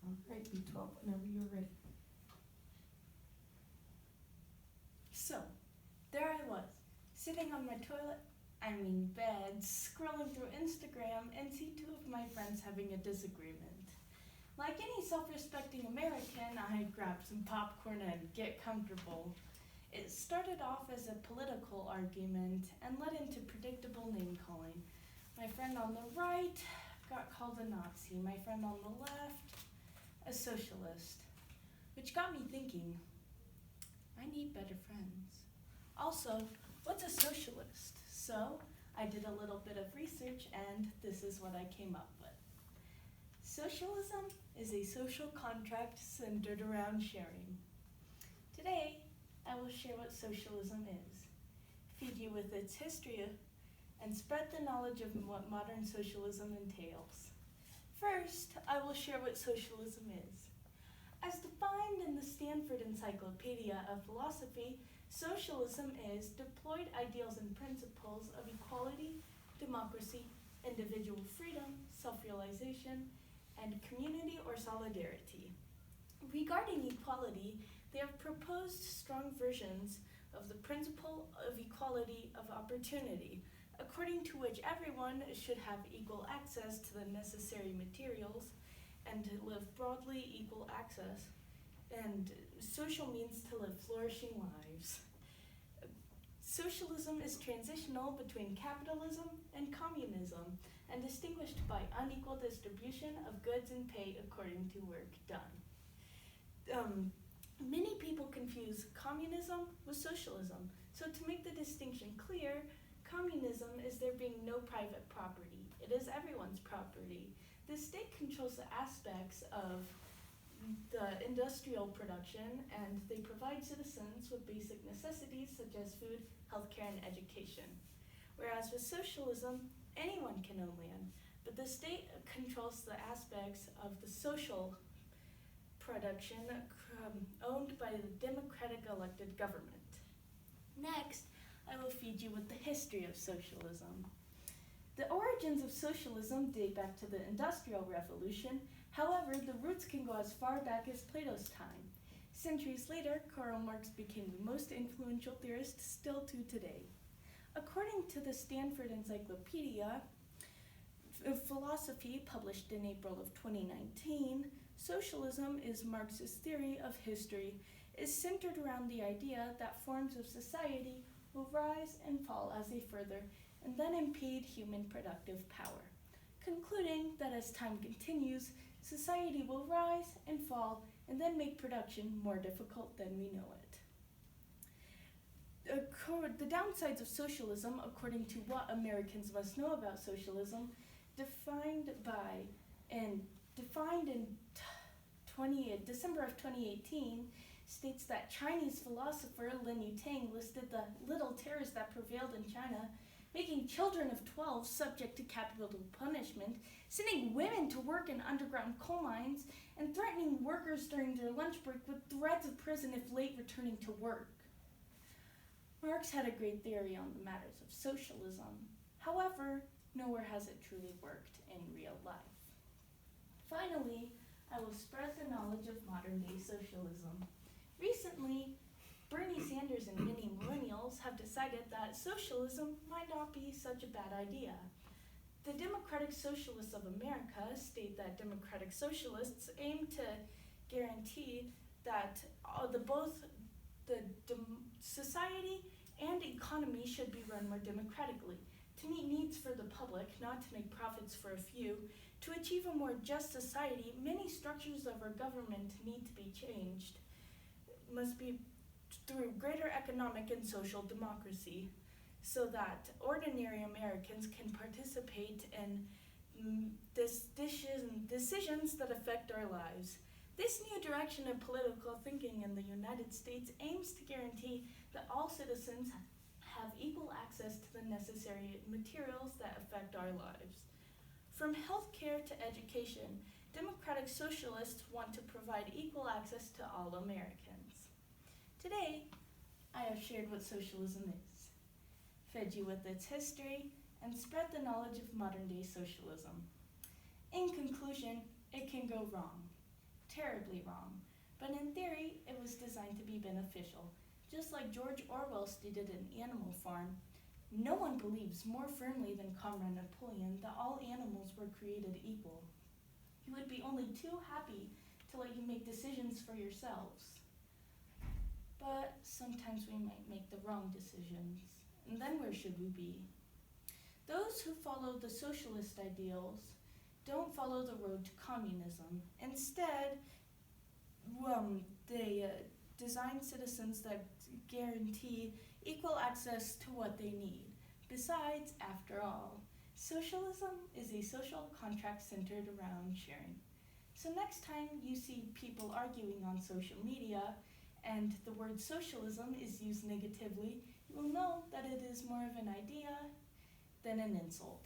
All right, B12, whenever you're ready. So, there I was, sitting on my bed, scrolling through Instagram and see two of my friends having a disagreement. Like any self-respecting American, I grabbed some popcorn and get comfortable. It started off as a political argument and led into predictable name-calling. My friend on the right got called a Nazi, my friend on the left, a socialist, which got me thinking, I need better friends. Also, what's a socialist? So, I did a little bit of research and this is what I came up with. Socialism is a social contract centered around sharing. Today, I will share what socialism is, feed you with its history, and spread the knowledge of what modern socialism entails. First, I will share what socialism is. As defined in the Stanford Encyclopedia of Philosophy, socialism is deployed ideals and principles of equality, democracy, individual freedom, self-realization, and community or solidarity. Regarding equality, they have proposed strong versions of the principle of equality of opportunity, according to which everyone should have equal access to the necessary materials and to live broadly equal access and social means to live flourishing lives. Socialism is transitional between capitalism and communism and distinguished by unequal distribution of goods and pay according to work done. Many people confuse communism with socialism, so to make the distinction clear, communism is there being no private property. It is everyone's property. The state controls the aspects of the industrial production and they provide citizens with basic necessities such as food, healthcare, and education. Whereas with socialism, anyone can own land, but the state controls the aspects of the social production owned by the democratic elected government. Next, I will feed you with the history of socialism. The origins of socialism date back to the Industrial Revolution. However, the roots can go as far back as Plato's time. Centuries later, Karl Marx became the most influential theorist still to today. According to the Stanford Encyclopedia of Philosophy, published in April of 2019, socialism is Marx's theory of history, is centered around the idea that forms of society will rise and fall as they further and then impede human productive power, concluding that as time continues, society will rise and fall and then make production more difficult than we know it. The downsides of socialism, according to What Americans Must Know About Socialism, defined in December of 2018, states that Chinese philosopher Lin Yutang listed the little terrors that prevailed in China, making children of 12 subject to capital punishment, sending women to work in underground coal mines, and threatening workers during their lunch break with threats of prison if late returning to work. Marx had a great theory on the matters of socialism. However, nowhere has it truly worked in real life. Finally, I will spread the knowledge of modern-day socialism. Recently, Bernie Sanders and many millennials have decided that socialism might not be such a bad idea. The Democratic Socialists of America state that democratic socialists aim to guarantee that society and economy should be run more democratically, to meet needs for the public, not to make profits for a few. To achieve a more just society, many structures of our government need to be changed. It must be through greater economic and social democracy so that ordinary Americans can participate in decisions that affect our lives. This new direction of political thinking in the United States aims to guarantee that all citizens have equal access to the necessary materials that affect our lives. From healthcare to education, democratic socialists want to provide equal access to all Americans. Today, I have shared what socialism is, fed you with its history, and spread the knowledge of modern-day socialism. In conclusion, it can go wrong. terribly wrong. But in theory, it was designed to be beneficial. Just like George Orwell stated in Animal Farm, no one believes more firmly than Comrade Napoleon that all animals were created equal. He would be only too happy to let you make decisions for yourselves. But sometimes we might make the wrong decisions. And then where should we be? Those who follow the socialist ideals don't follow the road to communism. Instead, they design citizens that guarantee equal access to what they need. Besides, after all, socialism is a social contract centered around sharing. So next time you see people arguing on social media and the word socialism is used negatively, you will know that it is more of an idea than an insult.